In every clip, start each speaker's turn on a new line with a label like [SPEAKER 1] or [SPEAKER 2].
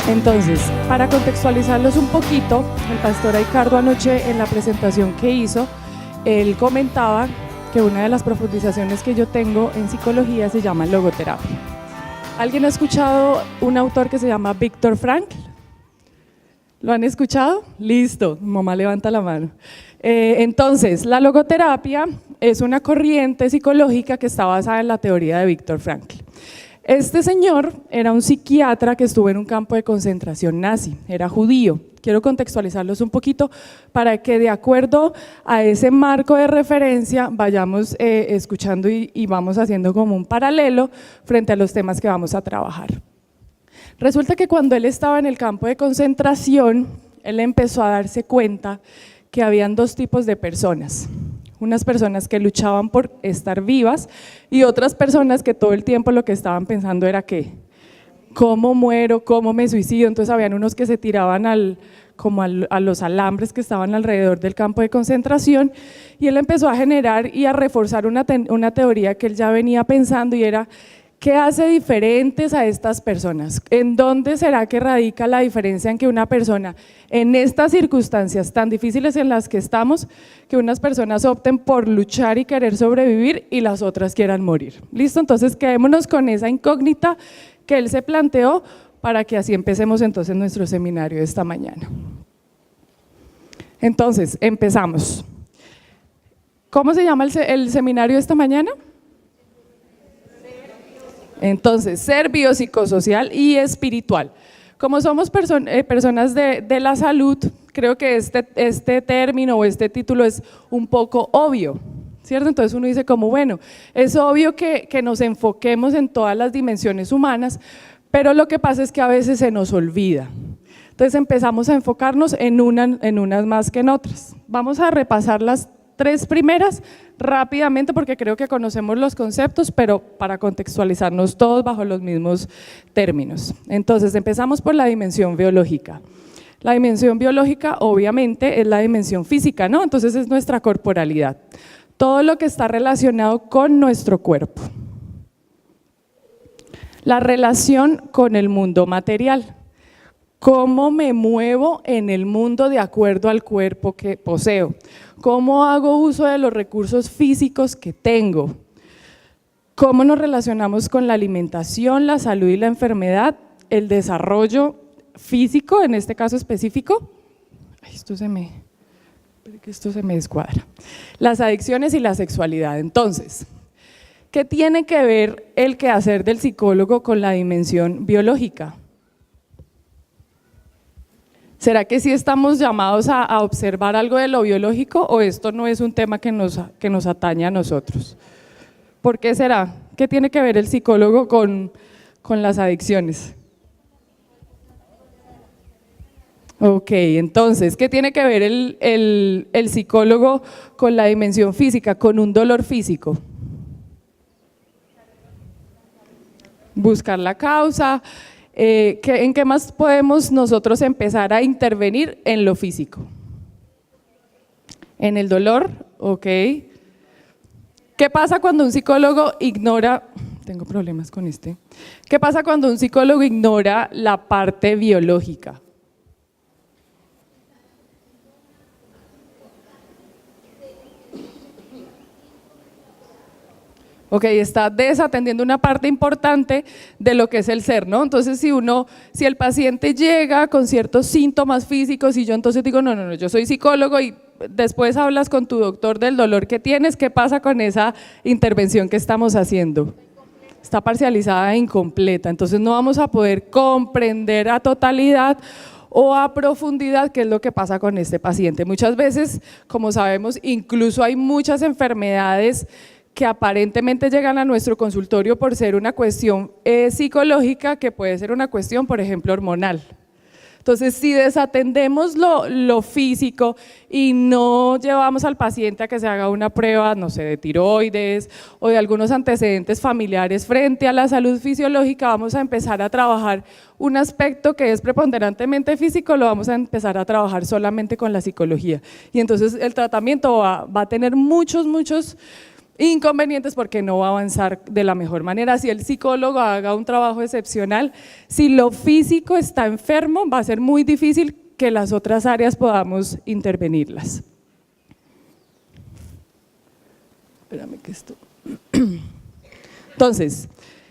[SPEAKER 1] Entonces, para contextualizarlos un poquito, el pastor Ricardo anoche en la presentación que hizo, él comentaba que una de las profundizaciones que yo tengo en psicología se llama logoterapia. ¿Alguien ha escuchado un autor que se llama Viktor Frankl? ¿Lo han escuchado? Listo, mamá levanta la mano. Entonces, la logoterapia es una corriente psicológica que está basada en la teoría de Viktor Frankl. Este señor era un psiquiatra que estuvo en un campo de concentración nazi, era judío. Quiero contextualizarlos un poquito para que de acuerdo a ese marco de referencia vayamos escuchando y vamos haciendo como un paralelo frente a los temas que vamos a trabajar. Resulta que cuando él estaba en el campo de concentración, él empezó a darse cuenta que habían dos tipos de personas. Unas personas que luchaban por estar vivas y otras personas que todo el tiempo lo que estaban pensando era que ¿cómo muero? ¿Cómo me suicido? Entonces habían unos que se tiraban a los alambres que estaban alrededor del campo de concentración y él empezó a generar y a reforzar una teoría que él ya venía pensando y era ¿qué hace diferentes a estas personas? ¿En dónde será que radica la diferencia en que una persona, en estas circunstancias tan difíciles en las que estamos, que unas personas opten por luchar y querer sobrevivir y las otras quieran morir? ¿Listo? Entonces quedémonos con esa incógnita que él se planteó para que así empecemos entonces nuestro seminario de esta mañana. Entonces, empezamos. ¿Cómo se llama el seminario de esta mañana? Entonces, ser biopsicosocial y espiritual. Como somos personas de la salud, creo que este término o este título es un poco obvio, ¿cierto? Entonces uno dice como, bueno, es obvio que nos enfoquemos en todas las dimensiones humanas, pero lo que pasa es que a veces se nos olvida. Entonces empezamos a enfocarnos en unas más que en otras. Vamos a repasar las tres primeras rápidamente porque creo que conocemos los conceptos, pero para contextualizarnos todos bajo los mismos términos. Entonces empezamos por la dimensión biológica. La dimensión biológica obviamente es la dimensión física, ¿no? Entonces es nuestra corporalidad, todo lo que está relacionado con nuestro cuerpo. La relación con el mundo material. ¿Cómo me muevo en el mundo de acuerdo al cuerpo que poseo? ¿Cómo hago uso de los recursos físicos que tengo? ¿Cómo nos relacionamos con la alimentación, la salud y la enfermedad? El desarrollo físico, en este caso específico. Ay, esto se me descuadra. Las adicciones y la sexualidad. Entonces, ¿qué tiene que ver el quehacer del psicólogo con la dimensión biológica? ¿Será que sí estamos llamados a observar algo de lo biológico o esto no es un tema que nos atañe a nosotros? ¿Por qué será? ¿Qué tiene que ver el psicólogo con las adicciones? Ok, entonces, ¿qué tiene que ver el psicólogo con la dimensión física, con un dolor físico? Buscar la causa. ¿En qué más podemos nosotros empezar a intervenir en lo físico? En el dolor, ok. ¿Qué pasa cuando un psicólogo ignora? Tengo problemas con este. ¿Qué pasa cuando un psicólogo ignora la parte biológica? Ok, está desatendiendo una parte importante de lo que es el ser, ¿no? Entonces si el paciente llega con ciertos síntomas físicos y yo entonces digo, no, yo soy psicólogo y después hablas con tu doctor del dolor que tienes, ¿qué pasa con esa intervención que estamos haciendo? Está parcializada e incompleta, entonces no vamos a poder comprender a totalidad o a profundidad qué es lo que pasa con este paciente. Muchas veces, como sabemos, incluso hay muchas enfermedades que aparentemente llegan a nuestro consultorio por ser una cuestión psicológica, que puede ser una cuestión, por ejemplo, hormonal. Entonces, si desatendemos lo físico y no llevamos al paciente a que se haga una prueba, no sé, de tiroides o de algunos antecedentes familiares frente a la salud fisiológica, vamos a empezar a trabajar un aspecto que es preponderantemente físico, lo vamos a empezar a trabajar solamente con la psicología. Y entonces el tratamiento va a tener muchos Inconvenientes porque no va a avanzar de la mejor manera. Si el psicólogo haga un trabajo excepcional, si lo físico está enfermo, va a ser muy difícil que las otras áreas podamos intervenirlas. Espérame que esto… Entonces,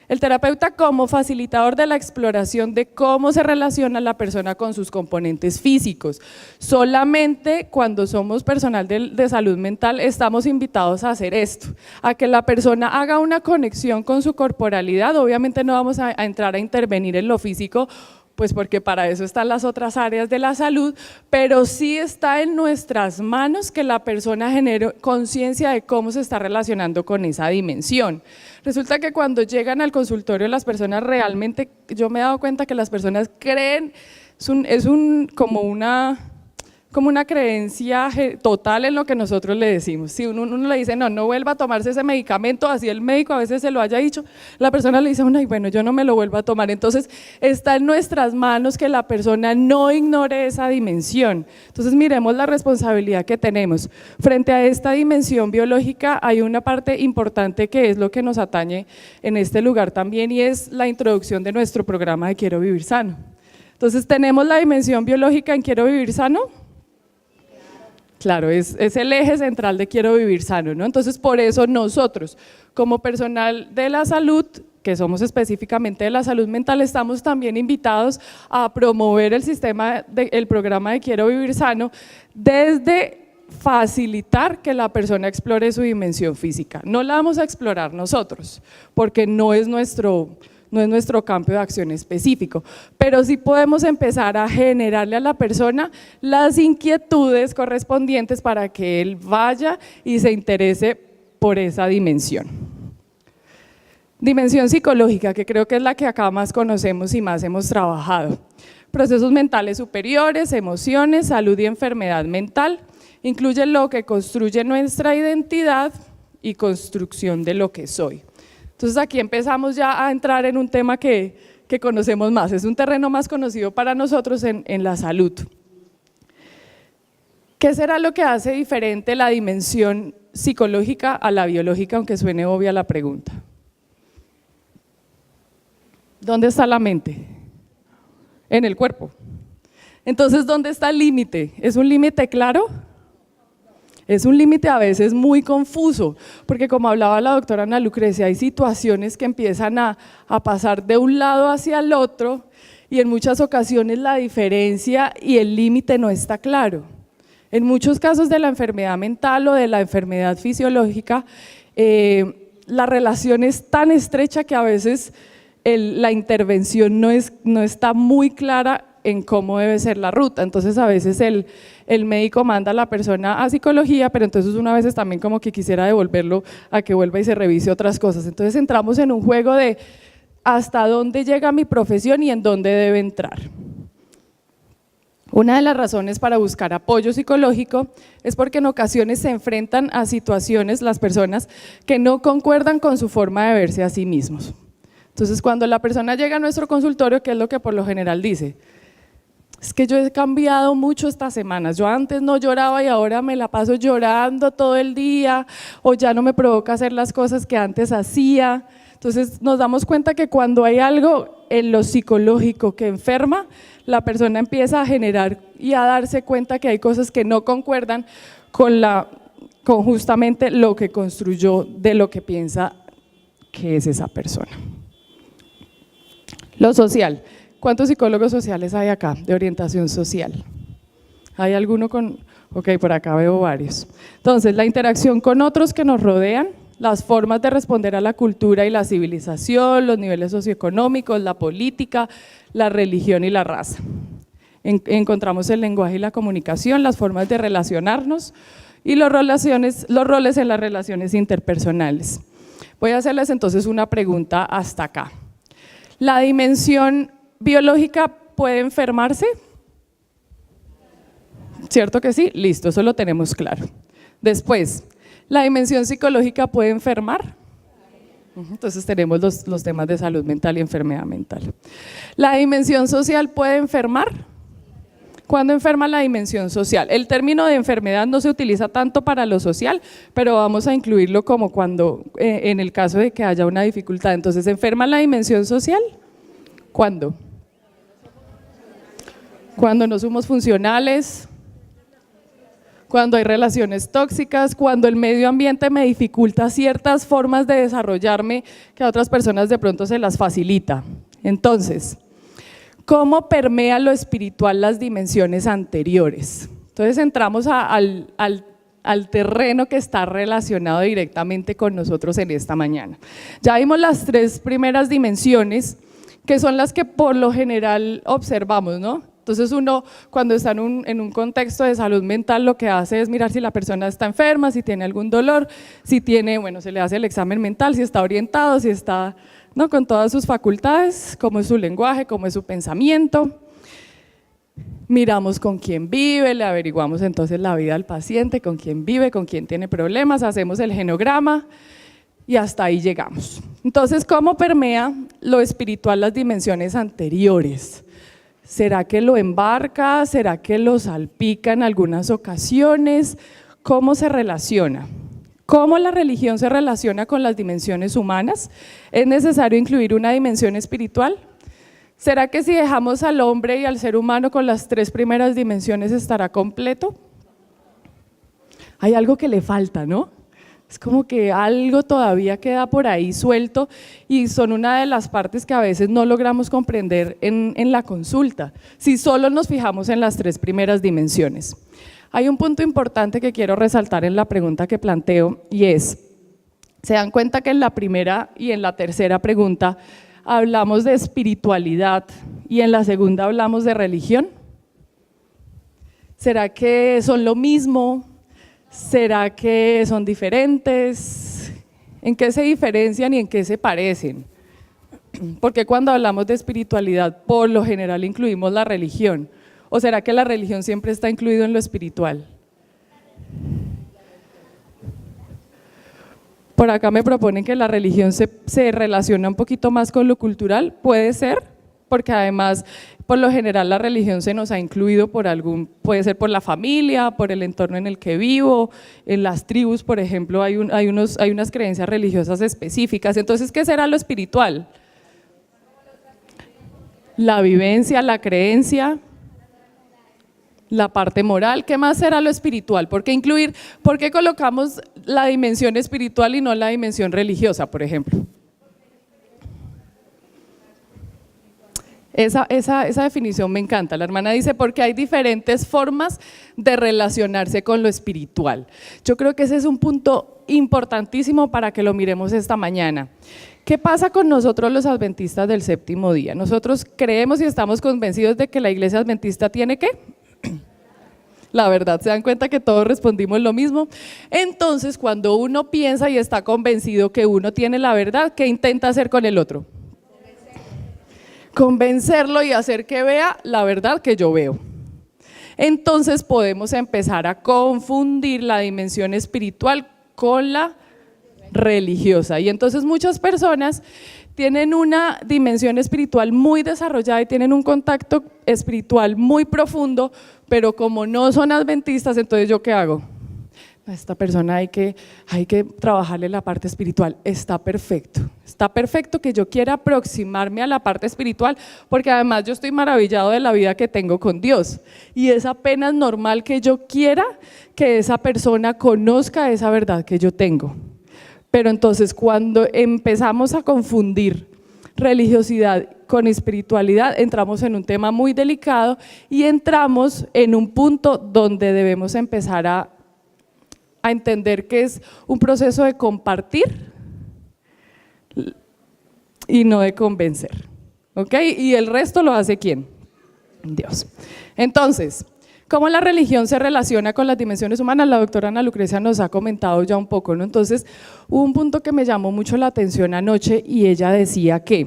[SPEAKER 1] el terapeuta como facilitador de la exploración de cómo se relaciona la persona con sus componentes físicos. Solamente cuando somos personal de salud mental estamos invitados a hacer esto, a que la persona haga una conexión con su corporalidad. Obviamente no vamos a entrar a intervenir en lo físico, pues porque para eso están las otras áreas de la salud, pero sí está en nuestras manos que la persona genere conciencia de cómo se está relacionando con esa dimensión. Resulta que cuando llegan al consultorio las personas realmente, yo me he dado cuenta que las personas creen, como una creencia total en lo que nosotros le decimos. Si uno le dice, no vuelva a tomarse ese medicamento, así el médico a veces se lo haya dicho, la persona le dice, ay, bueno, yo no me lo vuelvo a tomar. Entonces, está en nuestras manos que la persona no ignore esa dimensión. Entonces, miremos la responsabilidad que tenemos. Frente a esta dimensión biológica, hay una parte importante que es lo que nos atañe en este lugar también, y es la introducción de nuestro programa de Quiero Vivir Sano. Entonces, tenemos la dimensión biológica en Quiero Vivir Sano. Claro, es el eje central de Quiero Vivir Sano, ¿no? Entonces, por eso nosotros, como personal de la salud, que somos específicamente de la salud mental, estamos también invitados a promover el programa de Quiero Vivir Sano desde facilitar que la persona explore su dimensión física. No la vamos a explorar nosotros, porque no es nuestro campo de acción específico, pero sí podemos empezar a generarle a la persona las inquietudes correspondientes para que él vaya y se interese por esa dimensión. Dimensión psicológica, que creo que es la que acá más conocemos y más hemos trabajado. Procesos mentales superiores, emociones, salud y enfermedad mental, incluye lo que construye nuestra identidad y construcción de lo que soy. Entonces aquí empezamos ya a entrar en un tema que conocemos más, es un terreno más conocido para nosotros en la salud. ¿Qué será lo que hace diferente la dimensión psicológica a la biológica, aunque suene obvia la pregunta? ¿Dónde está la mente? En el cuerpo. Entonces, ¿dónde está el límite? ¿Es un límite claro? Es un límite a veces muy confuso, porque como hablaba la doctora Ana Lucrecia, hay situaciones que empiezan a pasar de un lado hacia el otro y en muchas ocasiones la diferencia y el límite no está claro. En muchos casos de la enfermedad mental o de la enfermedad fisiológica, la relación es tan estrecha que a veces la intervención no está muy clara en cómo debe ser la ruta. Entonces a veces el médico manda a la persona a psicología, pero entonces una vez también como que quisiera devolverlo a que vuelva y se revise otras cosas. Entonces entramos en un juego de hasta dónde llega mi profesión y en dónde debe entrar. Una de las razones para buscar apoyo psicológico es porque en ocasiones se enfrentan a situaciones las personas que no concuerdan con su forma de verse a sí mismos. Entonces cuando la persona llega a nuestro consultorio, ¿qué es lo que por lo general dice? Es que yo he cambiado mucho estas semanas, yo antes no lloraba y ahora me la paso llorando todo el día, o ya no me provoca hacer las cosas que antes hacía. Entonces nos damos cuenta que cuando hay algo en lo psicológico que enferma, la persona empieza a generar y a darse cuenta que hay cosas que no concuerdan con justamente lo que construyó de lo que piensa que es esa persona. Lo social. ¿Cuántos psicólogos sociales hay acá de orientación social? ¿Hay alguno con...? Ok, por acá veo varios. Entonces, la interacción con otros que nos rodean, las formas de responder a la cultura y la civilización, los niveles socioeconómicos, la política, la religión y la raza. Encontramos el lenguaje y la comunicación, las formas de relacionarnos y los roles en las relaciones interpersonales. Voy a hacerles entonces una pregunta hasta acá. ¿La dimensión biológica puede enfermarse? ¿Cierto que sí? Listo, eso lo tenemos claro. Después, ¿la dimensión psicológica puede enfermar? Entonces tenemos los temas de salud mental y enfermedad mental. ¿La dimensión social puede enfermar? ¿Cuándo enferma la dimensión social? El término de enfermedad no se utiliza tanto para lo social, pero vamos a incluirlo como cuando, en el caso de que haya una dificultad. Entonces, ¿enferma la dimensión social? ¿Cuándo? Cuando no somos funcionales, cuando hay relaciones tóxicas, cuando el medio ambiente me dificulta ciertas formas de desarrollarme que a otras personas de pronto se las facilita. Entonces, ¿cómo permea lo espiritual las dimensiones anteriores? Entonces entramos al terreno que está relacionado directamente con nosotros en esta mañana. Ya vimos las 3 primeras dimensiones, que son las que por lo general observamos, ¿no? Entonces uno cuando está en un contexto de salud mental lo que hace es mirar si la persona está enferma, si tiene algún dolor, si tiene, bueno, se le hace el examen mental, si está orientado, si está, ¿no?, con todas sus facultades, cómo es su lenguaje, cómo es su pensamiento. Miramos con quién vive, le averiguamos entonces la vida del paciente, con quién vive, con quién tiene problemas, hacemos el genograma y hasta ahí llegamos. Entonces, ¿cómo permea lo espiritual las dimensiones anteriores? ¿Será que lo embarca? ¿Será que lo salpica en algunas ocasiones? ¿Cómo se relaciona? ¿Cómo la religión se relaciona con las dimensiones humanas? ¿Es necesario incluir una dimensión espiritual? ¿Será que si dejamos al hombre y al ser humano con las 3 primeras dimensiones estará completo? Hay algo que le falta, ¿no? Es como que algo todavía queda por ahí suelto y son una de las partes que a veces no logramos comprender en la consulta, si solo nos fijamos en las 3 primeras dimensiones. Hay un punto importante que quiero resaltar en la pregunta que planteo y es, ¿se dan cuenta que en la primera y en la tercera pregunta hablamos de espiritualidad y en la segunda hablamos de religión? ¿Será que son lo mismo? ¿Será que son diferentes? ¿En qué se diferencian y en qué se parecen? Porque cuando hablamos de espiritualidad, por lo general incluimos la religión. ¿O será que la religión siempre está incluido en lo espiritual? Por acá me proponen que la religión se relaciona un poquito más con lo cultural, puede ser, porque además por lo general la religión se nos ha incluido por puede ser por la familia, por el entorno en el que vivo, en las tribus, por ejemplo, hay unas creencias religiosas específicas. Entonces, ¿qué será lo espiritual? La vivencia, la creencia, la parte moral. ¿Qué más será lo espiritual? ¿Por qué colocamos la dimensión espiritual y no la dimensión religiosa, por ejemplo? Esa definición me encanta. La hermana dice, porque hay diferentes formas de relacionarse con lo espiritual. Yo creo que ese es un punto importantísimo para que lo miremos esta mañana. ¿Qué pasa con nosotros los adventistas del séptimo día? Nosotros creemos y estamos convencidos de que la iglesia adventista tiene ¿qué? La verdad, ¿se dan cuenta que todos respondimos lo mismo? Entonces, cuando uno piensa y está convencido que uno tiene la verdad, ¿qué intenta hacer con el otro? Convencerlo y hacer que vea la verdad que yo veo. Entonces podemos empezar a confundir la dimensión espiritual con la religiosa. Y entonces muchas personas tienen una dimensión espiritual muy desarrollada y tienen un contacto espiritual muy profundo, pero como no son adventistas, entonces ¿yo qué hago? A esta persona hay que trabajarle la parte espiritual. Está perfecto que yo quiera aproximarme a la parte espiritual, porque además yo estoy maravillado de la vida que tengo con Dios, y es apenas normal que yo quiera que esa persona conozca esa verdad que yo tengo. Pero entonces cuando empezamos a confundir religiosidad con espiritualidad, entramos en un tema muy delicado y entramos en un punto donde debemos empezar a entender que es un proceso de compartir y no de convencer, ¿ok? Y el resto lo hace ¿quién? Dios. Entonces, ¿cómo la religión se relaciona con las dimensiones humanas? La doctora Ana Lucrecia nos ha comentado ya un poco, ¿no? Entonces, hubo un punto que me llamó mucho la atención anoche y ella decía que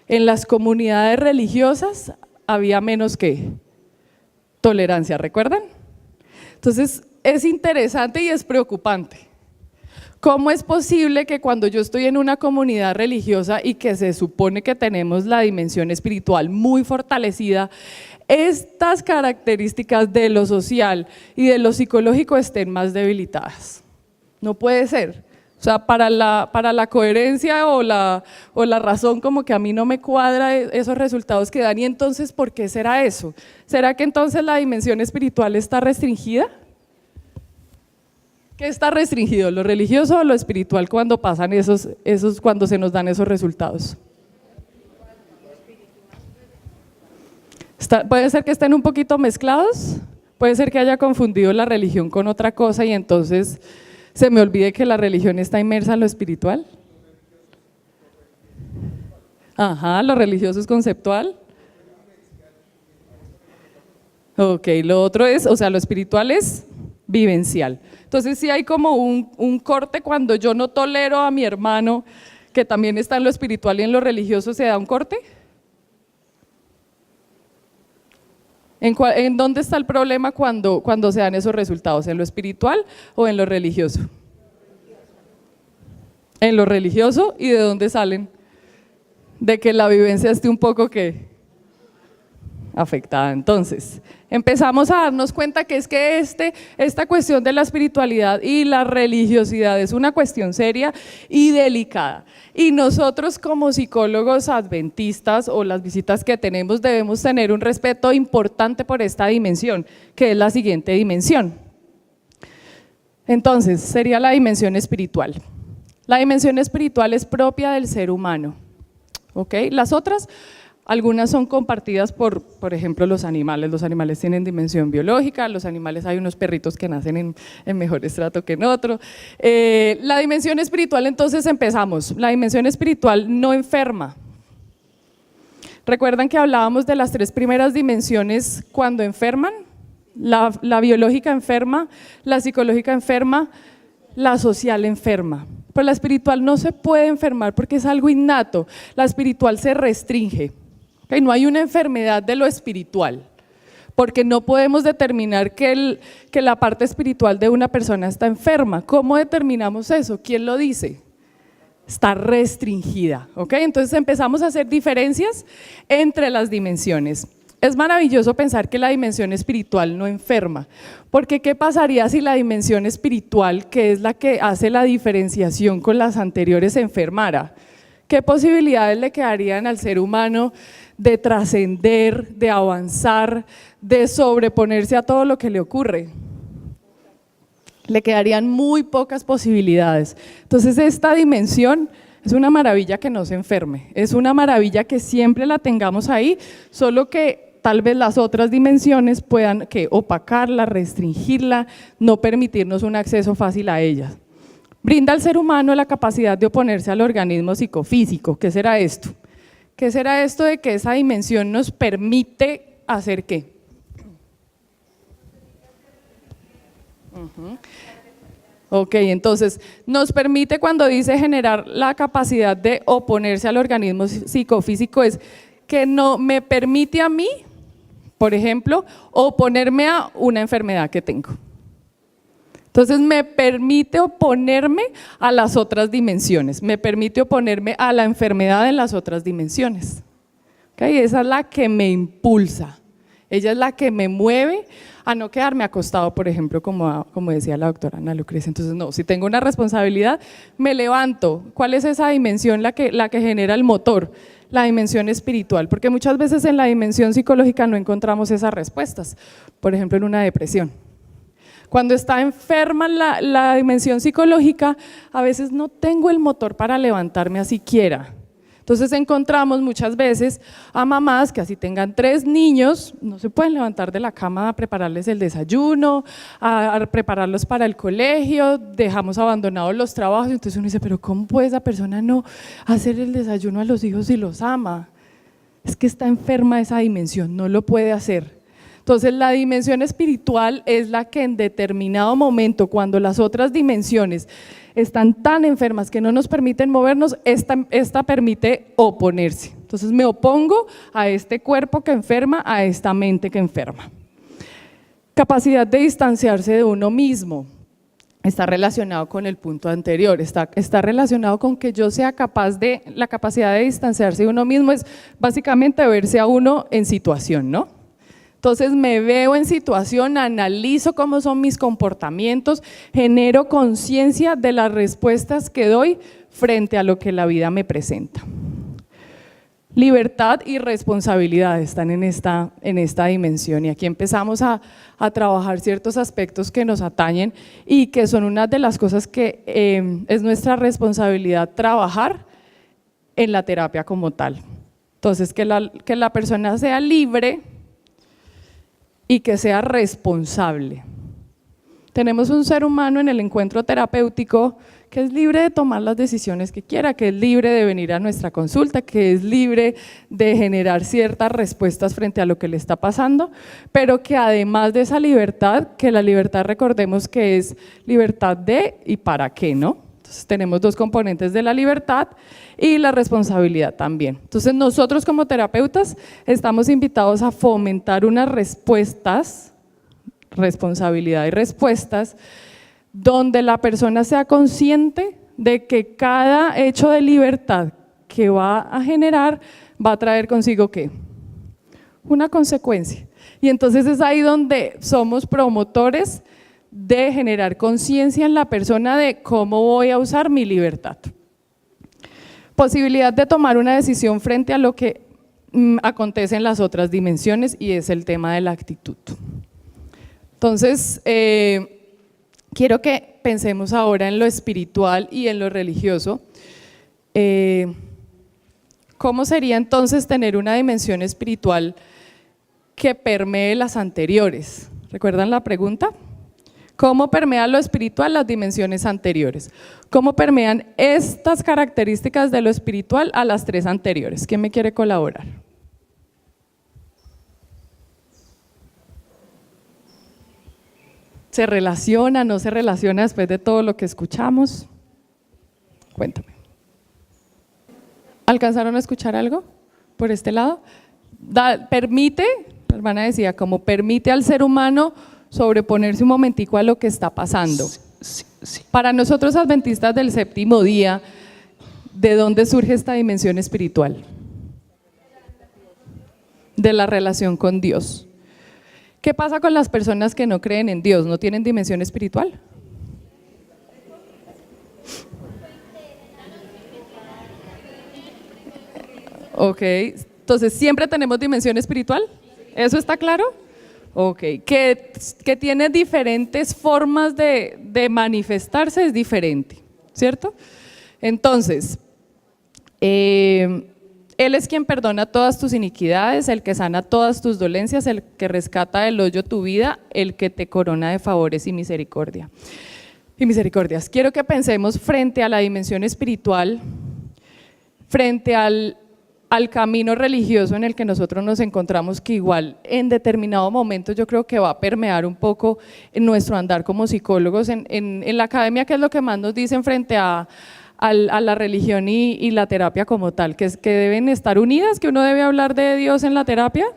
[SPEAKER 1] en las comunidades religiosas había menos que tolerancia, ¿recuerdan? Entonces, es interesante y es preocupante. ¿Cómo es posible que cuando yo estoy en una comunidad religiosa y que se supone que tenemos la dimensión espiritual muy fortalecida, estas características de lo social y de lo psicológico estén más debilitadas? No puede ser. O sea, para la coherencia o la razón, como que a mí no me cuadra esos resultados que dan. Y entonces, ¿por qué será eso? ¿Será que entonces la dimensión espiritual está restringida? ¿Qué está restringido, lo religioso o lo espiritual cuando pasan cuando se nos dan esos resultados? Puede ser que estén un poquito mezclados, puede ser que haya confundido la religión con otra cosa y entonces se me olvide que la religión está inmersa en lo espiritual. Ajá, lo religioso es conceptual. Ok, lo otro es, o sea, lo espiritual es vivencial. Entonces sí hay como un corte cuando yo no tolero a mi hermano, que también está en lo espiritual y en lo religioso, ¿se da un corte? ¿En dónde está el problema cuando se dan esos resultados? ¿En lo espiritual o en lo religioso? En lo religioso. ¿Y de dónde salen? De que la vivencia esté un poco afectada. Entonces, empezamos a darnos cuenta que es que esta cuestión de la espiritualidad y la religiosidad es una cuestión seria y delicada. Y nosotros como psicólogos adventistas o las visitas que tenemos debemos tener un respeto importante por esta dimensión, que es la siguiente dimensión. Entonces, sería la dimensión espiritual. La dimensión espiritual es propia del ser humano, ¿ok? Las otras, algunas son compartidas por ejemplo, los animales tienen dimensión biológica, los animales hay unos perritos que nacen en mejor estrato que en otro. La dimensión espiritual, entonces empezamos, la dimensión espiritual no enferma. ¿Recuerdan que hablábamos de las 3 primeras dimensiones cuando enferman? La biológica enferma, la psicológica enferma, la social enferma. Pero la espiritual no se puede enfermar porque es algo innato, la espiritual se restringe. ¿Okay? No hay una enfermedad de lo espiritual, porque no podemos determinar que la parte espiritual de una persona está enferma. ¿Cómo determinamos eso? ¿Quién lo dice? Está restringida. ¿Okay? Entonces empezamos a hacer diferencias entre las dimensiones. Es maravilloso pensar que la dimensión espiritual no enferma, porque ¿qué pasaría si la dimensión espiritual, que es la que hace la diferenciación con las anteriores, enfermara? ¿Qué posibilidades le quedarían al ser humano de trascender, de avanzar, de sobreponerse a todo lo que le ocurre? Le quedarían muy pocas posibilidades. Entonces esta dimensión es una maravilla que no se enferme, es una maravilla que siempre la tengamos ahí, solo que tal vez las otras dimensiones puedan opacarla, restringirla, no permitirnos un acceso fácil a ella. Brinda al ser humano la capacidad de oponerse al organismo psicofísico. ¿Qué será esto? ¿Qué será esto de que esa dimensión nos permite hacer qué? Ok, entonces nos permite, cuando dice generar la capacidad de oponerse al organismo psicofísico, es que no me permite a mí, por ejemplo, oponerme a una enfermedad que tengo. Entonces me permite oponerme a las otras dimensiones, me permite oponerme a la enfermedad en las otras dimensiones. ¿Okay? Esa es la que me impulsa, ella es la que me mueve a no quedarme acostado, por ejemplo, como decía la doctora Ana Lucrecia. Entonces no, si tengo una responsabilidad, me levanto. ¿Cuál es esa dimensión la que genera el motor? La dimensión espiritual, porque muchas veces en la dimensión psicológica no encontramos esas respuestas, por ejemplo en una depresión. Cuando está enferma la dimensión psicológica, a veces no tengo el motor para levantarme a siquiera. Entonces encontramos muchas veces a mamás que así tengan 3 niños, no se pueden levantar de la cama a prepararles el desayuno, a prepararlos para el colegio, dejamos abandonados los trabajos. Entonces uno dice, pero ¿cómo puede esa persona no hacer el desayuno a los hijos si los ama? Es que está enferma esa dimensión, no lo puede hacer. Entonces la dimensión espiritual es la que en determinado momento, cuando las otras dimensiones están tan enfermas que no nos permiten movernos, esta permite oponerse. Entonces me opongo a este cuerpo que enferma, a esta mente que enferma. Capacidad de distanciarse de uno mismo. está relacionado con el punto anterior, está relacionado con que yo sea capaz la capacidad de distanciarse de uno mismo es básicamente verse a uno en situación, ¿no? Entonces me veo en situación, analizo cómo son mis comportamientos, genero conciencia de las respuestas que doy frente a lo que la vida me presenta. Libertad y responsabilidad están en esta dimensión y aquí empezamos a trabajar ciertos aspectos que nos atañen y que son una de las cosas que es nuestra responsabilidad trabajar en la terapia como tal. Entonces, que la persona sea libre y que sea responsable. Tenemos un ser humano en el encuentro terapéutico que es libre de tomar las decisiones que quiera, que es libre de venir a nuestra consulta, que es libre de generar ciertas respuestas frente a lo que le está pasando, pero que además de esa libertad, que la libertad recordemos que es libertad de y para qué, ¿no? Entonces tenemos dos componentes de la libertad y la responsabilidad también. Entonces nosotros como terapeutas estamos invitados a fomentar unas respuestas, responsabilidad y respuestas, donde la persona sea consciente de que cada hecho de libertad que va a generar va a traer consigo ¿qué? Una consecuencia. Y entonces es ahí donde somos promotores de generar conciencia en la persona de cómo voy a usar mi libertad. Posibilidad de tomar una decisión frente a lo que acontece en las otras dimensiones y es el tema de la actitud. Entonces, quiero que pensemos ahora en lo espiritual y en lo religioso. ¿Cómo sería entonces tener una dimensión espiritual que permee las anteriores? ¿Recuerdan la pregunta? ¿Cómo permea lo espiritual las dimensiones anteriores? ¿Cómo permean estas características de lo espiritual a las tres anteriores? ¿Quién me quiere colaborar? ¿Se relaciona, no se relaciona después de todo lo que escuchamos? Cuéntame. ¿Alcanzaron a escuchar algo por este lado? Permite, la hermana decía, como permite al ser humano sobreponerse un momentico a lo que está pasando. Sí. Para nosotros adventistas del séptimo día, ¿de dónde surge esta dimensión espiritual? De la relación con Dios. ¿Qué pasa con las personas que no creen en Dios? ¿No tienen dimensión espiritual? Ok, entonces ¿siempre tenemos dimensión espiritual? ¿Eso está claro? Ok, que tiene diferentes formas de manifestarse es diferente, ¿cierto? Entonces, Él es quien perdona todas tus iniquidades, el que sana todas tus dolencias, el que rescata del hoyo tu vida, el que te corona de favores y misericordia. Y misericordias. Quiero que pensemos frente a la dimensión espiritual, frente al camino religioso en el que nosotros nos encontramos, que igual en determinado momento yo creo que va a permear un poco en nuestro andar como psicólogos. En la academia, ¿qué es lo que más nos dicen frente a la religión y la terapia como tal? ¿Que deben estar unidas? ¿Que uno debe hablar de Dios en la terapia?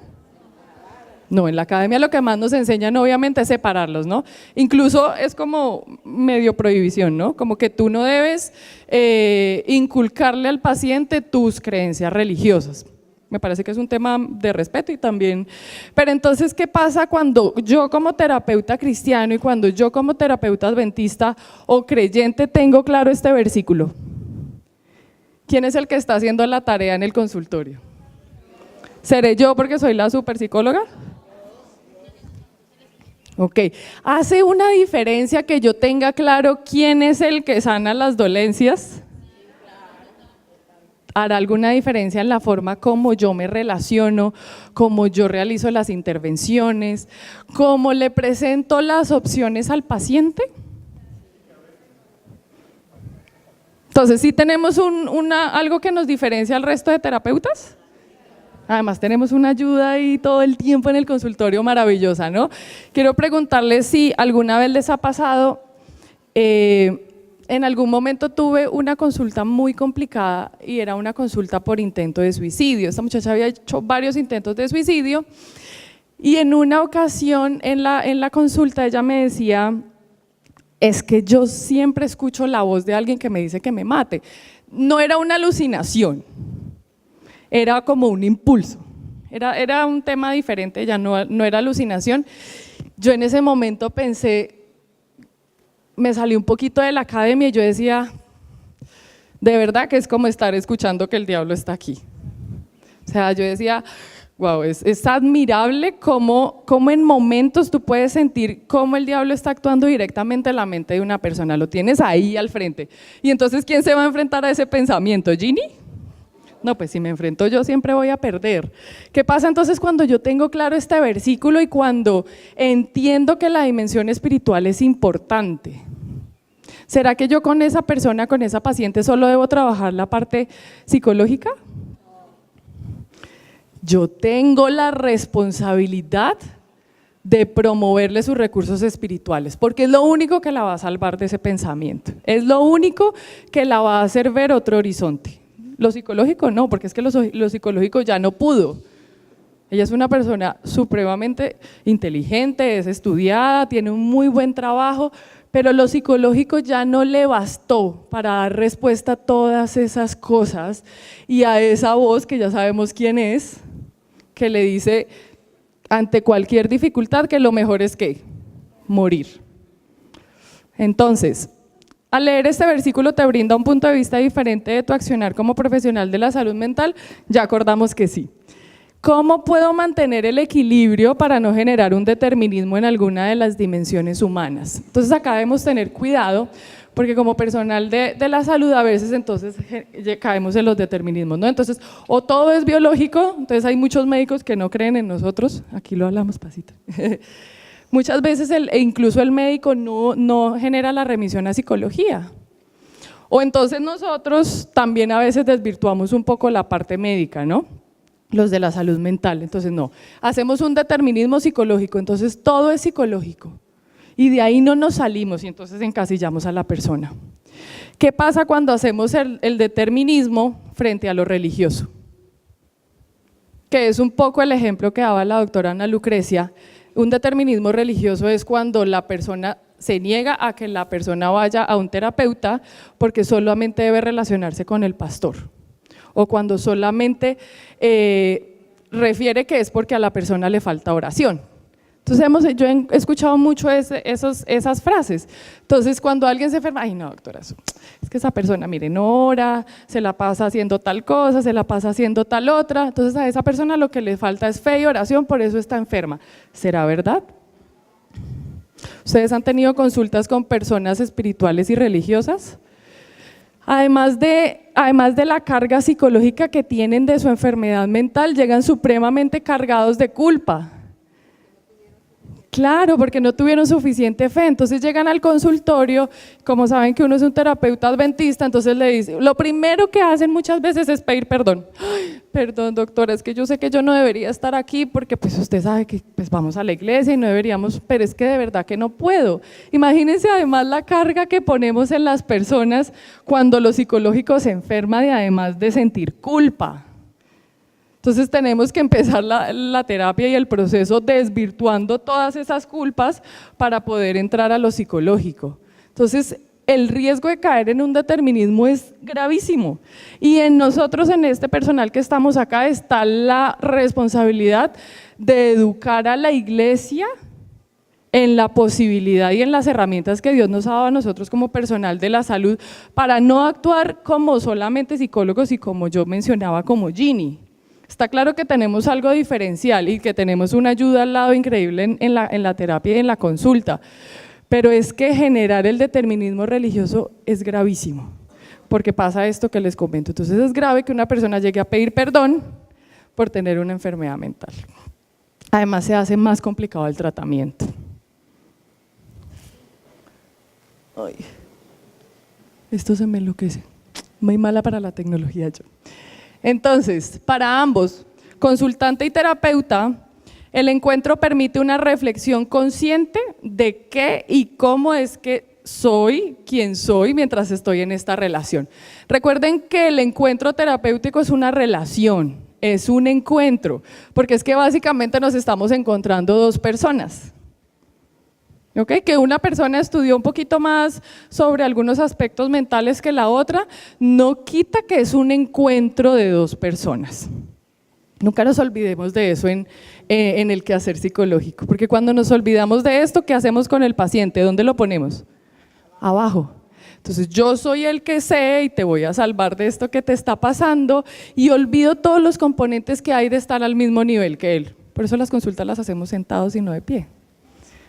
[SPEAKER 1] No, en la academia lo que más nos enseñan obviamente es separarlos, ¿no? Incluso es como medio prohibición, ¿no? Como que tú no debes inculcarle al paciente tus creencias religiosas. Me parece que es un tema de respeto y también… Pero entonces, ¿qué pasa cuando yo como terapeuta cristiano y cuando yo como terapeuta adventista o creyente tengo claro este versículo? ¿Quién es el que está haciendo la tarea en el consultorio? ¿Seré yo porque soy la super psicóloga? Ok, ¿hace una diferencia que yo tenga claro quién es el que sana las dolencias? ¿Hará alguna diferencia en la forma como yo me relaciono, cómo yo realizo las intervenciones, cómo le presento las opciones al paciente? Entonces, ¿sí tenemos algo que nos diferencia al resto de terapeutas? Además tenemos una ayuda ahí todo el tiempo en el consultorio maravillosa, ¿no? Quiero preguntarles si alguna vez les ha pasado, en algún momento tuve una consulta muy complicada y era una consulta por intento de suicidio. Esta muchacha había hecho varios intentos de suicidio y en una ocasión en la consulta ella me decía, es que yo siempre escucho la voz de alguien que me dice que me mate. No era una alucinación, era como un impulso, era un tema diferente, ya no era alucinación. Yo en ese momento pensé, me salí un poquito de la academia y yo decía, de verdad que es como estar escuchando que el diablo está aquí. O sea, yo decía, wow, es admirable cómo en momentos tú puedes sentir cómo el diablo está actuando directamente en la mente de una persona, lo tienes ahí al frente. Y entonces, ¿quién se va a enfrentar a ese pensamiento? ¿Ginny? No, pues si me enfrento yo siempre voy a perder. ¿Qué pasa entonces cuando yo tengo claro este versículo y cuando entiendo que la dimensión espiritual es importante? ¿Será que yo con esa persona, con esa paciente, solo debo trabajar la parte psicológica? Yo tengo la responsabilidad de promoverle sus recursos espirituales, porque es lo único que la va a salvar de ese pensamiento, es lo único que la va a hacer ver otro horizonte. Lo psicológico no, porque es que lo psicológico ya no pudo. Ella es una persona supremamente inteligente, es estudiada, tiene un muy buen trabajo, pero lo psicológico ya no le bastó para dar respuesta a todas esas cosas y a esa voz que ya sabemos quién es, que le dice ante cualquier dificultad que lo mejor es ¿qué? Morir. Entonces, al leer este versículo te brinda un punto de vista diferente de tu accionar como profesional de la salud mental, ya acordamos que sí. ¿Cómo puedo mantener el equilibrio para no generar un determinismo en alguna de las dimensiones humanas? Entonces acá debemos tener cuidado, porque como personal de la salud a veces entonces caemos en los determinismos, ¿no? Entonces, o todo es biológico, entonces hay muchos médicos que no creen en nosotros, aquí lo hablamos pasito. Muchas veces incluso el médico no genera la remisión a psicología. O entonces nosotros también a veces desvirtuamos un poco la parte médica, ¿no? Los de la salud mental, entonces no. Hacemos un determinismo psicológico, entonces todo es psicológico. Y de ahí no nos salimos y entonces encasillamos a la persona. ¿Qué pasa cuando hacemos el determinismo frente a lo religioso? Que es un poco el ejemplo que daba la doctora Ana Lucrecia. Un determinismo religioso es cuando la persona se niega a que la persona vaya a un terapeuta porque solamente debe relacionarse con el pastor, o cuando solamente refiere que es porque a la persona le falta oración. Entonces yo he escuchado mucho esas frases. Entonces cuando alguien se enferma, ay no doctora, es que esa persona mire no ora, se la pasa haciendo tal cosa, se la pasa haciendo tal otra, entonces a esa persona lo que le falta es fe y oración, por eso está enferma. ¿Será verdad? ¿Ustedes han tenido consultas con personas espirituales y religiosas? Además de la carga psicológica que tienen de su enfermedad mental, llegan supremamente cargados de culpa. Claro, porque no tuvieron suficiente fe, entonces llegan al consultorio, como saben que uno es un terapeuta adventista, entonces le dice, lo primero que hacen muchas veces es pedir perdón. Ay, perdón doctora, es que yo sé que yo no debería estar aquí porque pues usted sabe que pues vamos a la iglesia y no deberíamos, pero es que de verdad que no puedo. Imagínense además la carga que ponemos en las personas cuando lo psicológico se enferma de además de sentir culpa. Entonces tenemos que empezar la terapia y el proceso desvirtuando todas esas culpas para poder entrar a lo psicológico. Entonces el riesgo de caer en un determinismo es gravísimo y en nosotros, en este personal que estamos acá, está la responsabilidad de educar a la iglesia en la posibilidad y en las herramientas que Dios nos ha dado a nosotros como personal de la salud para no actuar como solamente psicólogos y como yo mencionaba como Ginny. Está claro que tenemos algo diferencial y que tenemos una ayuda al lado increíble en la terapia y en la consulta, pero es que generar el determinismo religioso es gravísimo, porque pasa esto que les comento. Entonces es grave que una persona llegue a pedir perdón por tener una enfermedad mental. Además se hace más complicado el tratamiento. Ay, esto se me enloquece, muy mala para la tecnología yo. Entonces, para ambos, consultante y terapeuta, el encuentro permite una reflexión consciente de qué y cómo es que soy quien soy mientras estoy en esta relación. Recuerden que el encuentro terapéutico es una relación, es un encuentro, porque es que básicamente nos estamos encontrando dos personas. ¿Ok? Que una persona estudió un poquito más sobre algunos aspectos mentales que la otra, no quita que es un encuentro de dos personas. Nunca nos olvidemos de eso en el quehacer psicológico, porque cuando nos olvidamos de esto, ¿qué hacemos con el paciente? ¿Dónde lo ponemos? Abajo. Entonces yo soy el que sé y te voy a salvar de esto que te está pasando y olvido todos los componentes que hay de estar al mismo nivel que él. Por eso las consultas las hacemos sentados y no de pie.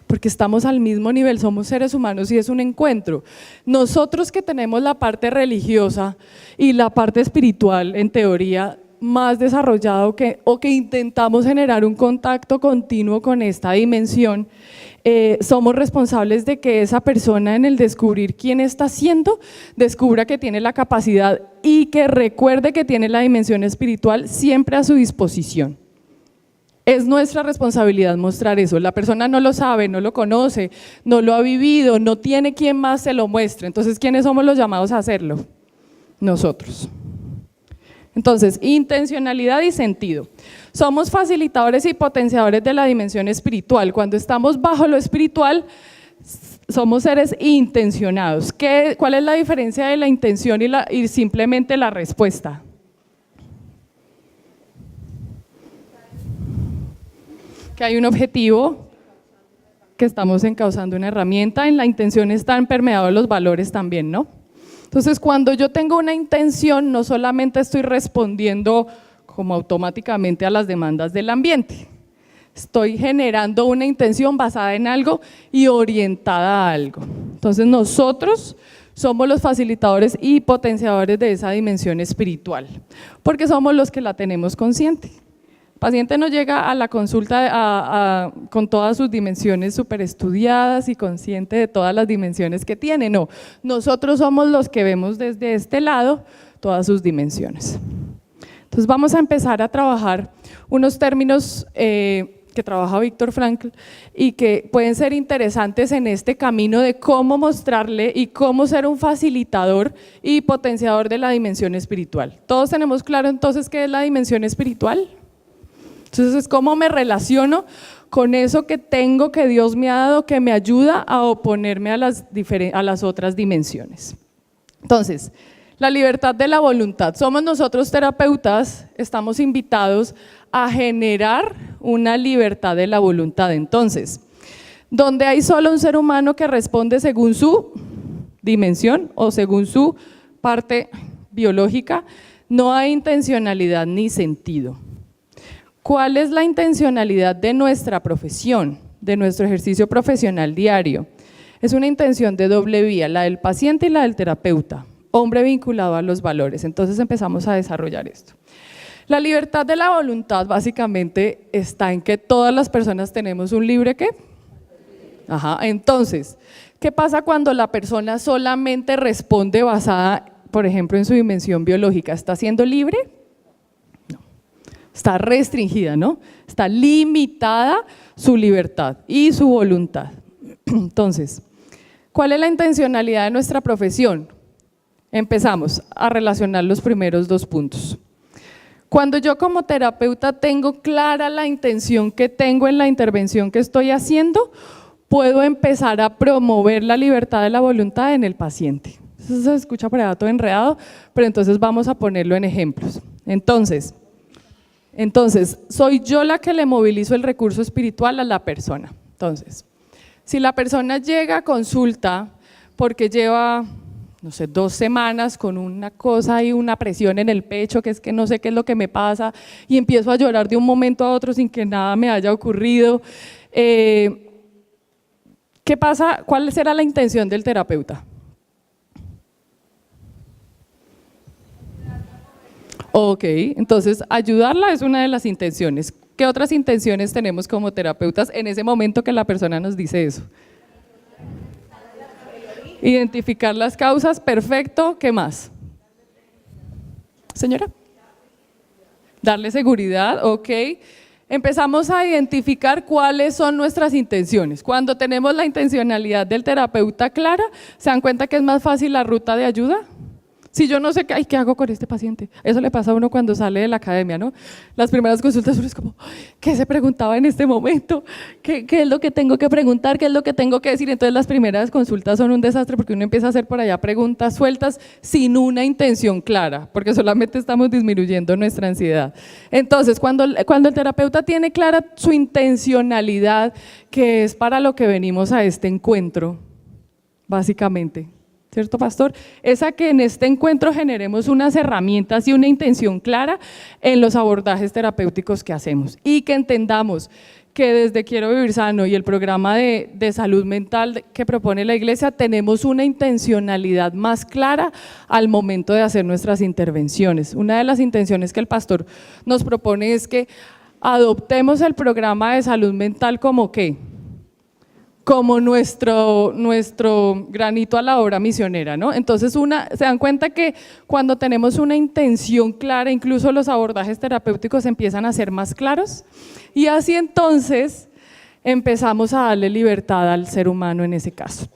[SPEAKER 1] Porque estamos al mismo nivel, somos seres humanos y es un encuentro. Nosotros que tenemos la parte religiosa y la parte espiritual, en teoría, más desarrollada o que intentamos generar un contacto continuo con esta dimensión, somos responsables de que esa persona en el descubrir quién está siendo, descubra que tiene la capacidad y que recuerde que tiene la dimensión espiritual siempre a su disposición. Es nuestra responsabilidad mostrar eso. La persona no lo sabe, no lo conoce, no lo ha vivido, no tiene quien más se lo muestre. Entonces, ¿quiénes somos los llamados a hacerlo? Nosotros. Entonces, intencionalidad y sentido. Somos facilitadores y potenciadores de la dimensión espiritual. Cuando estamos bajo lo espiritual, somos seres intencionados. ¿Cuál es la diferencia de la intención y simplemente la respuesta? Que hay un objetivo, que estamos encauzando una herramienta, en la intención están permeados los valores también, ¿no? Entonces, cuando yo tengo una intención, no solamente estoy respondiendo como automáticamente a las demandas del ambiente, estoy generando una intención basada en algo y orientada a algo. Entonces, nosotros somos los facilitadores y potenciadores de esa dimensión espiritual, porque somos los que la tenemos consciente. El paciente no llega a la consulta con todas sus dimensiones súper estudiadas y consciente de todas las dimensiones que tiene, no. Nosotros somos los que vemos desde este lado todas sus dimensiones. Entonces vamos a empezar a trabajar unos términos que trabaja Viktor Frankl y que pueden ser interesantes en este camino de cómo mostrarle y cómo ser un facilitador y potenciador de la dimensión espiritual. ¿Todos tenemos claro entonces qué es la dimensión espiritual? Entonces, ¿cómo me relaciono con eso que tengo, que Dios me ha dado, que me ayuda a oponerme a las otras dimensiones? Entonces, la libertad de la voluntad. Somos nosotros terapeutas, estamos invitados a generar una libertad de la voluntad. Entonces, donde hay solo un ser humano que responde según su dimensión o según su parte biológica, no hay intencionalidad ni sentido. ¿Cuál es la intencionalidad de nuestra profesión, de nuestro ejercicio profesional diario? Es una intención de doble vía, la del paciente y la del terapeuta, hombre vinculado a los valores. Entonces empezamos a desarrollar esto. La libertad de la voluntad básicamente está en que todas las personas tenemos un libre ¿qué? Ajá, entonces, ¿qué pasa cuando la persona solamente responde basada, por ejemplo, en su dimensión biológica? ¿Está siendo libre? Está restringida, ¿no? Está limitada su libertad y su voluntad. Entonces, ¿cuál es la intencionalidad de nuestra profesión? Empezamos a relacionar los primeros dos puntos. Cuando yo como terapeuta tengo clara la intención que tengo en la intervención que estoy haciendo, puedo empezar a promover la libertad de la voluntad en el paciente. Eso se escucha por ahí todo enredado, pero entonces vamos a ponerlo en ejemplos. Entonces, soy yo la que le movilizo el recurso espiritual a la persona. Entonces, si la persona llega a consulta porque lleva, no sé, 2 semanas con una cosa y una presión en el pecho, que es que no sé qué es lo que me pasa, y empiezo a llorar de un momento a otro sin que nada me haya ocurrido, ¿qué pasa? ¿Cuál será la intención del terapeuta? Ok, entonces ayudarla es una de las intenciones. ¿Qué otras intenciones tenemos como terapeutas en ese momento que la persona nos dice eso? Identificar las causas, perfecto. ¿Qué más? Señora. Darle seguridad, ok. Empezamos a identificar cuáles son nuestras intenciones. Cuando tenemos la intencionalidad del terapeuta clara, ¿se dan cuenta que es más fácil la ruta de ayuda? Si yo no sé qué hago con este paciente, eso le pasa a uno cuando sale de la academia, ¿no? Las primeras consultas uno es como, ¿qué se preguntaba en este momento? ¿Qué es lo que tengo que preguntar? ¿Qué es lo que tengo que decir? Entonces las primeras consultas son un desastre porque uno empieza a hacer por allá preguntas sueltas sin una intención clara, porque solamente estamos disminuyendo nuestra ansiedad. Entonces, cuando el terapeuta tiene clara su intencionalidad, que es para lo que venimos a este encuentro, básicamente, ¿cierto, pastor? Es a que en este encuentro generemos unas herramientas y una intención clara en los abordajes terapéuticos que hacemos y que entendamos que desde Quiero Vivir Sano y el programa de salud mental que propone la iglesia tenemos una intencionalidad más clara al momento de hacer nuestras intervenciones. Una de las intenciones que el pastor nos propone es que adoptemos el programa de salud mental como ¿qué? Como nuestro granito a la obra misionera, ¿no? Entonces se dan cuenta que cuando tenemos una intención clara, incluso los abordajes terapéuticos empiezan a ser más claros y así entonces empezamos a darle libertad al ser humano en ese caso.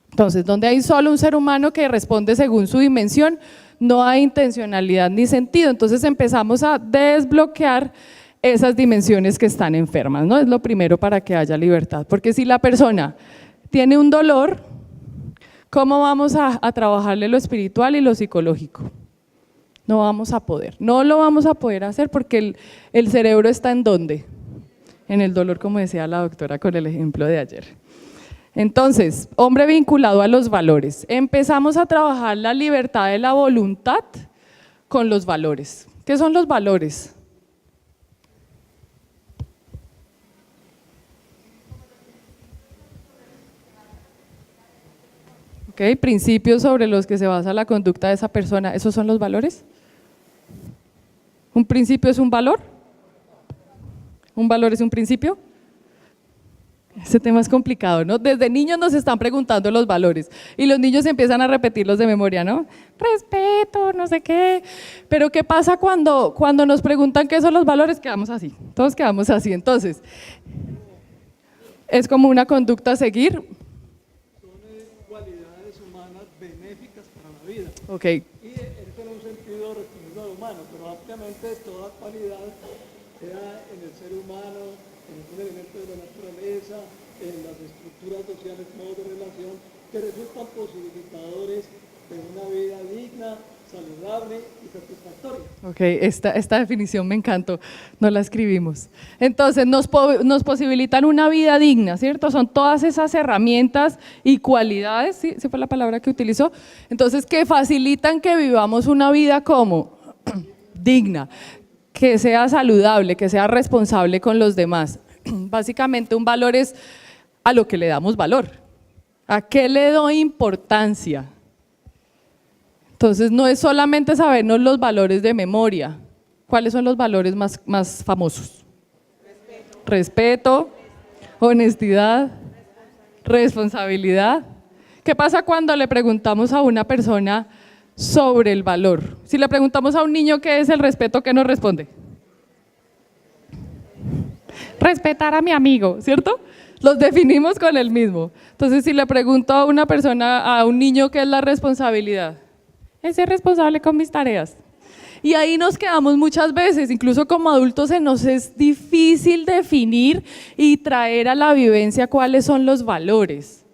[SPEAKER 1] Entonces, donde hay solo un ser humano que responde según su dimensión, no hay intencionalidad ni sentido, entonces empezamos a desbloquear esas dimensiones que están enfermas, ¿no? Es lo primero para que haya libertad, porque si la persona tiene un dolor, ¿cómo vamos a trabajarle lo espiritual y lo psicológico? No vamos a poder, no lo vamos a poder hacer porque el cerebro está ¿en dónde? En el dolor, como decía la doctora con el ejemplo de ayer. Entonces, hombre vinculado a los valores, empezamos a trabajar la libertad de la voluntad con los valores. ¿Qué son los valores? Okay, principios sobre los que se basa la conducta de esa persona, ¿esos son los valores? ¿Un principio es un valor? ¿Un valor es un principio? Ese tema es complicado, ¿no? Desde niños nos están preguntando los valores y los niños empiezan a repetirlos de memoria, ¿no? Respeto, no sé qué. Pero ¿qué pasa cuando nos preguntan qué son los valores? Quedamos así, todos quedamos así. Entonces, es como una conducta a seguir. Okay.
[SPEAKER 2] Y esto en un sentido restringido al humano, pero básicamente toda cualidad, sea en el ser humano, en un elemento de la naturaleza, en las estructuras sociales, modos de relación, que resultan posibilitadores de una vida digna, saludable y satisfactoria.
[SPEAKER 1] Ok, esta definición me encantó, no la escribimos. Entonces, nos posibilitan una vida digna, ¿cierto? Son todas esas herramientas y cualidades, ¿sí? ¿Sí fue la palabra que utilizó? Entonces, que facilitan que vivamos una vida como digna, que sea saludable, que sea responsable con los demás. Básicamente, un valor es a lo que le damos valor, a qué le doy importancia. Entonces, no es solamente sabernos los valores de memoria. ¿Cuáles son los valores más famosos? Respeto, honestidad, responsabilidad. ¿Qué pasa cuando le preguntamos a una persona sobre el valor? Si le preguntamos a un niño qué es el respeto, ¿qué nos responde? Respetar a mi amigo, ¿cierto? Los definimos con el mismo. Entonces, si le pregunto a una persona, a un niño qué es la responsabilidad, es ser responsable con mis tareas. Y ahí nos quedamos muchas veces, incluso como adultos se nos es difícil definir y traer a la vivencia cuáles son los valores.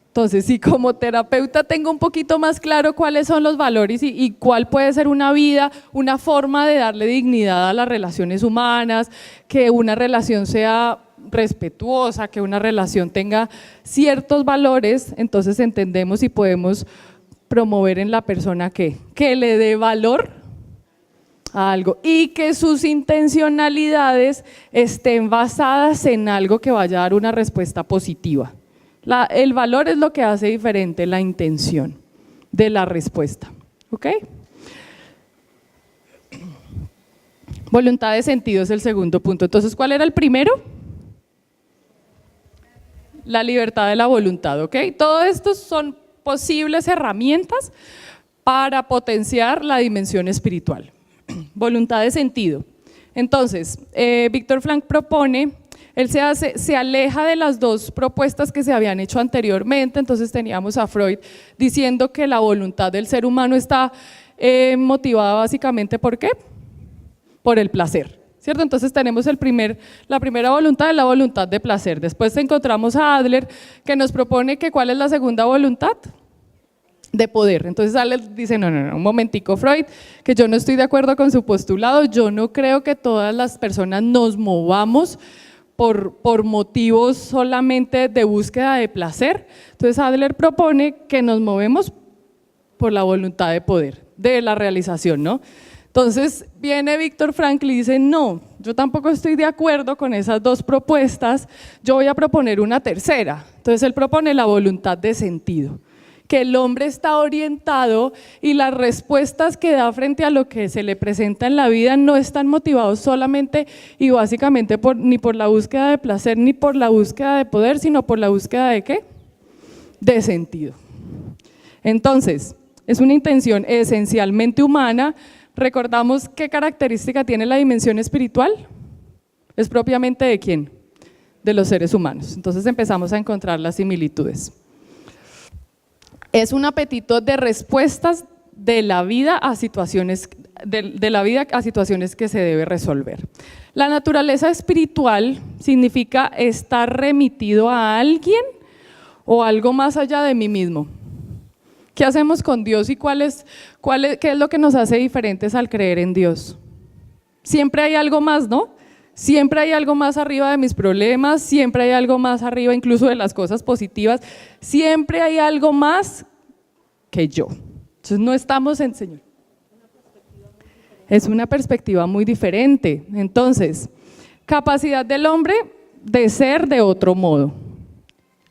[SPEAKER 1] Entonces, si como terapeuta tengo un poquito más claro cuáles son los valores y cuál puede ser una vida, una forma de darle dignidad a las relaciones humanas, que una relación sea respetuosa, que una relación tenga ciertos valores, entonces entendemos y podemos promover en la persona que le dé valor a algo y que sus intencionalidades estén basadas en algo que vaya a dar una respuesta positiva. El valor es lo que hace diferente la intención de la respuesta. ¿Ok? Voluntad de sentido es el segundo punto. Entonces, ¿cuál era el primero? La libertad de la voluntad. ¿Ok? Todo esto son posibles herramientas para potenciar la dimensión espiritual. Voluntad de sentido. Entonces, Víctor Frank propone, él se aleja de las dos propuestas que se habían hecho anteriormente. Entonces teníamos a Freud diciendo que la voluntad del ser humano está motivada básicamente ¿por qué? Por el placer, ¿cierto? Entonces tenemos la primera voluntad es la voluntad de placer. Después encontramos a Adler que nos propone que ¿cuál es la segunda voluntad? De poder. Entonces Adler dice, no, un momentico Freud, que yo no estoy de acuerdo con su postulado, yo no creo que todas las personas nos movamos por motivos solamente de búsqueda de placer. Entonces Adler propone que nos movemos por la voluntad de poder, de la realización, ¿no? Entonces viene Víctor Frankl y dice, no, yo tampoco estoy de acuerdo con esas dos propuestas, yo voy a proponer una tercera. Entonces él propone la voluntad de sentido, que el hombre está orientado y las respuestas que da frente a lo que se le presenta en la vida no están motivados solamente y básicamente ni por la búsqueda de placer ni por la búsqueda de poder, sino por la búsqueda de ¿qué? De sentido. Entonces, es una intención esencialmente humana. Recordamos qué característica tiene la dimensión espiritual. ¿Es propiamente de quién? De los seres humanos. Entonces empezamos a encontrar las similitudes. Es un apetito de respuestas de la vida a situaciones, de la vida a situaciones que se debe resolver. La naturaleza espiritual significa estar remitido a alguien o algo más allá de mí mismo. ¿Qué hacemos con Dios y qué es lo que nos hace diferentes al creer en Dios? Siempre hay algo más, ¿no? Siempre hay algo más arriba de mis problemas, siempre hay algo más arriba incluso de las cosas positivas, siempre hay algo más que yo. Entonces no estamos en Señor. Es una perspectiva muy diferente. Entonces, capacidad del hombre de ser de otro modo.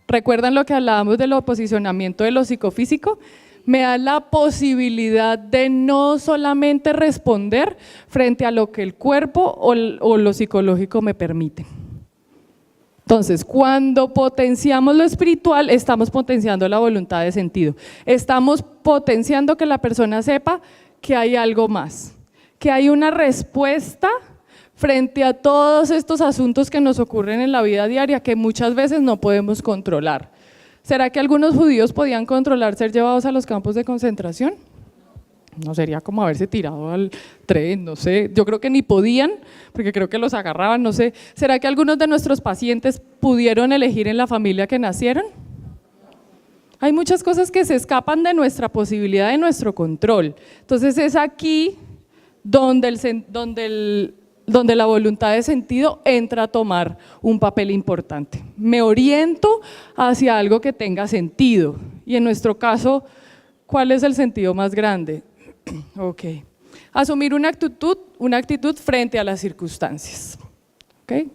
[SPEAKER 1] ¿Recuerdan lo que hablábamos del posicionamiento de lo psicofísico? Me da la posibilidad de no solamente responder frente a lo que el cuerpo o lo psicológico me permite. Entonces, cuando potenciamos lo espiritual, estamos potenciando la voluntad de sentido. Estamos potenciando que la persona sepa que hay algo más, que hay una respuesta frente a todos estos asuntos que nos ocurren en la vida diaria que muchas veces no podemos controlar. ¿Será que algunos judíos podían controlar ser llevados a los campos de concentración? No sería como haberse tirado al tren, no sé, yo creo que ni podían, porque creo que los agarraban, no sé. ¿Será que algunos de nuestros pacientes pudieron elegir en la familia que nacieron? Hay muchas cosas que se escapan de nuestra posibilidad, de nuestro control. Entonces es aquí donde la voluntad de sentido entra a tomar un papel importante. Me oriento hacia algo que tenga sentido y en nuestro caso, ¿cuál es el sentido más grande? Ok. Asumir una actitud frente a las circunstancias. Okay.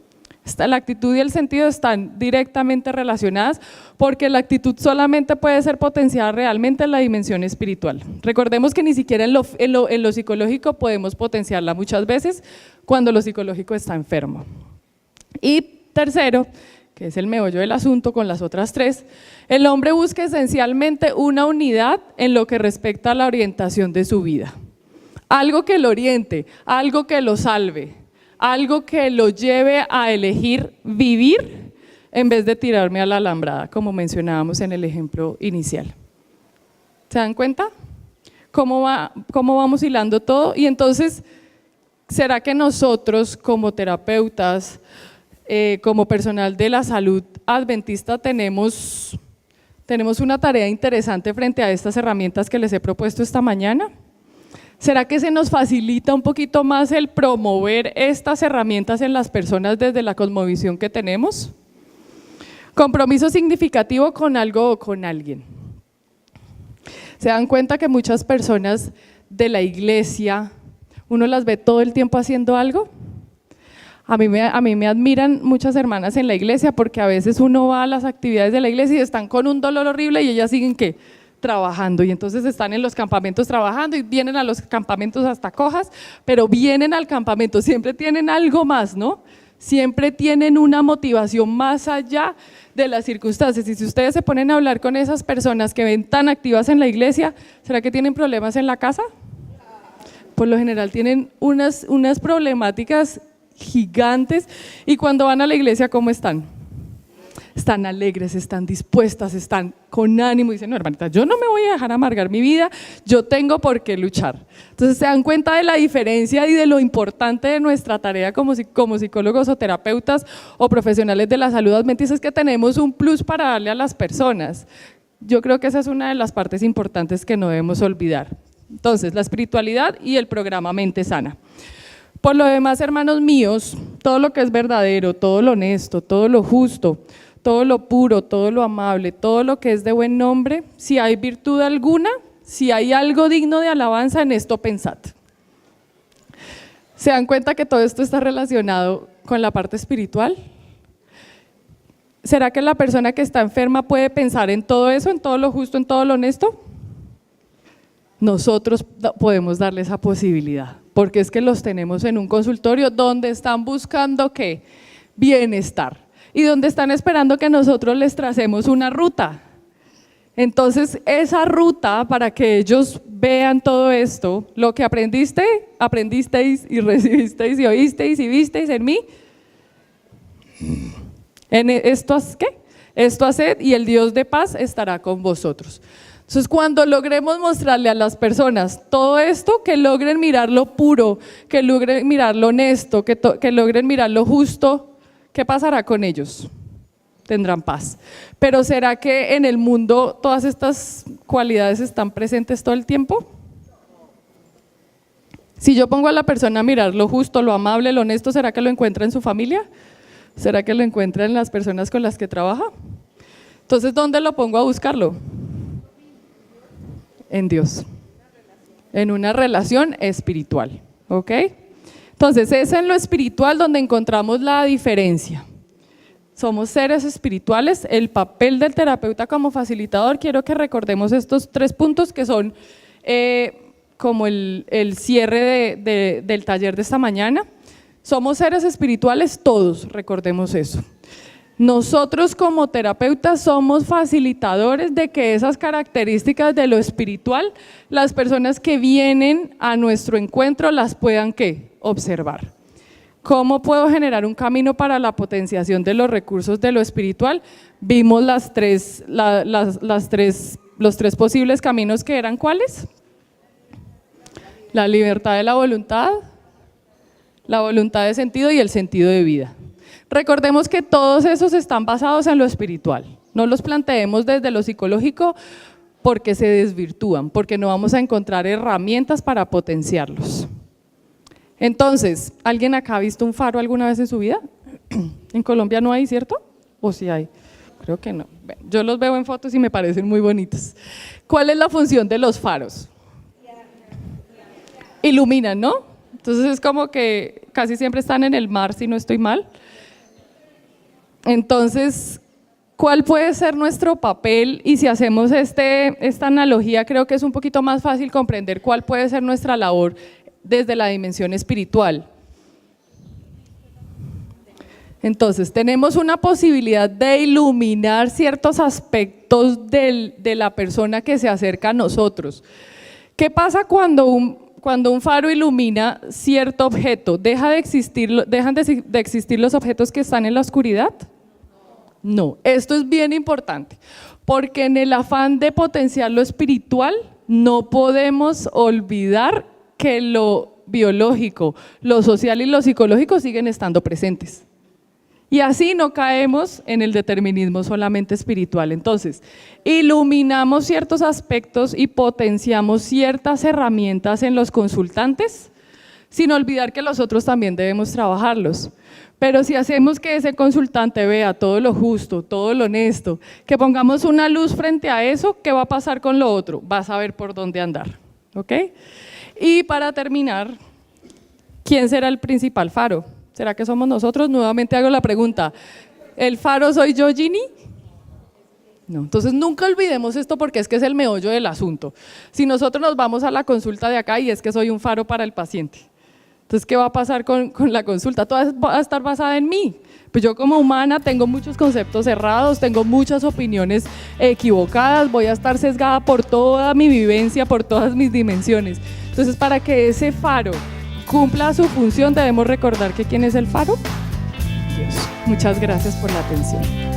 [SPEAKER 1] La actitud y el sentido están directamente relacionadas porque la actitud solamente puede ser potenciada realmente en la dimensión espiritual. Recordemos que ni siquiera en lo psicológico podemos potenciarla muchas veces cuando lo psicológico está enfermo. Y tercero, que es el meollo del asunto con las otras tres, el hombre busca esencialmente una unidad en lo que respecta a la orientación de su vida. Algo que lo oriente, algo que lo salve, algo que lo lleve a elegir vivir en vez de tirarme a la alambrada, como mencionábamos en el ejemplo inicial. ¿Se dan cuenta? ¿Cómo vamos hilando todo? Y entonces, ¿será que nosotros como terapeutas, como personal de la salud adventista tenemos una tarea interesante frente a estas herramientas que les he propuesto esta mañana? ¿Será que se nos facilita un poquito más el promover estas herramientas en las personas desde la cosmovisión que tenemos? Compromiso significativo con algo o con alguien. ¿Se dan cuenta que muchas personas de la iglesia, uno las ve todo el tiempo haciendo algo? A mí me admiran muchas hermanas en la iglesia porque a veces uno va a las actividades de la iglesia y están con un dolor horrible y ellas siguen ¿qué? Trabajando, y entonces están en los campamentos trabajando y vienen a los campamentos hasta cojas, pero vienen al campamento, siempre tienen algo más, ¿no? Siempre tienen una motivación más allá de las circunstancias. Y si ustedes se ponen a hablar con esas personas que ven tan activas en la iglesia, ¿será que tienen problemas en la casa? Por lo general tienen unas problemáticas gigantes. Y cuando van a la iglesia, ¿cómo están? están alegres, están dispuestas, están con ánimo, dicen, no, hermanita, yo no me voy a dejar amargar mi vida, yo tengo por qué luchar. Entonces se dan cuenta de la diferencia y de lo importante de nuestra tarea como psicólogos o terapeutas o profesionales de la salud alimenticia, es que tenemos un plus para darle a las personas. Yo creo que esa es una de las partes importantes que no debemos olvidar. Entonces, la espiritualidad y el programa Mente Sana. Por lo demás, hermanos míos, todo lo que es verdadero, todo lo honesto, todo lo justo, todo lo puro, todo lo amable, todo lo que es de buen nombre, si hay virtud alguna, si hay algo digno de alabanza, en esto pensad. ¿Se dan cuenta que todo esto está relacionado con la parte espiritual? ¿Será que la persona que está enferma puede pensar en todo eso, en todo lo justo, en todo lo honesto? Nosotros podemos darle esa posibilidad, porque es que los tenemos en un consultorio donde están buscando ¿qué? Bienestar, y donde están esperando que nosotros les tracemos una ruta. Entonces, esa ruta, para que ellos vean todo esto, lo que aprendisteis y recibisteis y oísteis y visteis en mí, ¿qué? Esto haced y el Dios de paz estará con vosotros. Entonces, cuando logremos mostrarle a las personas todo esto, que logren mirar lo puro, que logren mirar lo honesto, que logren mirar lo justo, ¿qué pasará con ellos? Tendrán paz. Pero ¿será que en el mundo todas estas cualidades están presentes todo el tiempo? Si yo pongo a la persona a mirar lo justo, lo amable, lo honesto, ¿será que lo encuentra en su familia? ¿Será que lo encuentra en las personas con las que trabaja? Entonces, ¿dónde lo pongo a buscarlo? En Dios, en una relación espiritual, ¿ok? Entonces, es en lo espiritual donde encontramos la diferencia. Somos seres espirituales. El papel del terapeuta como facilitador, quiero que recordemos estos 3 puntos que son como el cierre del taller de esta mañana. Somos seres espirituales todos, recordemos eso. Nosotros como terapeutas somos facilitadores de que esas características de lo espiritual, las personas que vienen a nuestro encuentro las puedan ¿qué? Observar. ¿Cómo puedo generar un camino para la potenciación de los recursos de lo espiritual? Vimos los 3 posibles caminos, que eran ¿cuáles? La libertad de la voluntad de sentido y el sentido de vida. Recordemos que todos esos están basados en lo espiritual. No los planteemos desde lo psicológico porque se desvirtúan, porque no vamos a encontrar herramientas para potenciarlos. Entonces, ¿alguien acá ha visto un faro alguna vez en su vida? En Colombia no hay, ¿cierto? ¿O sí hay? Creo que no. Yo los veo en fotos y me parecen muy bonitos. ¿Cuál es la función de los faros? Iluminan, ¿no? Entonces es como que casi siempre están en el mar, si no estoy mal. Entonces, ¿cuál puede ser nuestro papel? Y si hacemos esta analogía, creo que es un poquito más fácil comprender cuál puede ser nuestra labor desde la dimensión espiritual. Entonces, tenemos una posibilidad de iluminar ciertos aspectos de la persona que se acerca a nosotros. ¿Qué pasa cuando un faro ilumina cierto objeto? ¿Dejan de existir los objetos que están en la oscuridad? No, esto es bien importante, porque en el afán de potenciar lo espiritual, no podemos olvidar que lo biológico, lo social y lo psicológico siguen estando presentes. Y así no caemos en el determinismo solamente espiritual. Entonces, iluminamos ciertos aspectos y potenciamos ciertas herramientas en los consultantes, sin olvidar que los otros también debemos trabajarlos. Pero si hacemos que ese consultante vea todo lo justo, todo lo honesto, que pongamos una luz frente a eso, ¿qué va a pasar con lo otro? Vas a ver por dónde andar, ¿ok? Y para terminar, ¿quién será el principal faro? ¿Será que somos nosotros? Nuevamente hago la pregunta, ¿el faro soy yo, Ginny? No, entonces nunca olvidemos esto porque es que es el meollo del asunto. Si nosotros nos vamos a la consulta de acá y es que soy un faro para el paciente, entonces ¿qué va a pasar con la consulta? Toda va a estar basada en mí. Pues yo como humana tengo muchos conceptos cerrados, tengo muchas opiniones equivocadas, voy a estar sesgada por toda mi vivencia, por todas mis dimensiones. Entonces, para que ese faro cumpla su función, debemos recordar que ¿quién es el faro? Dios. Muchas gracias por la atención.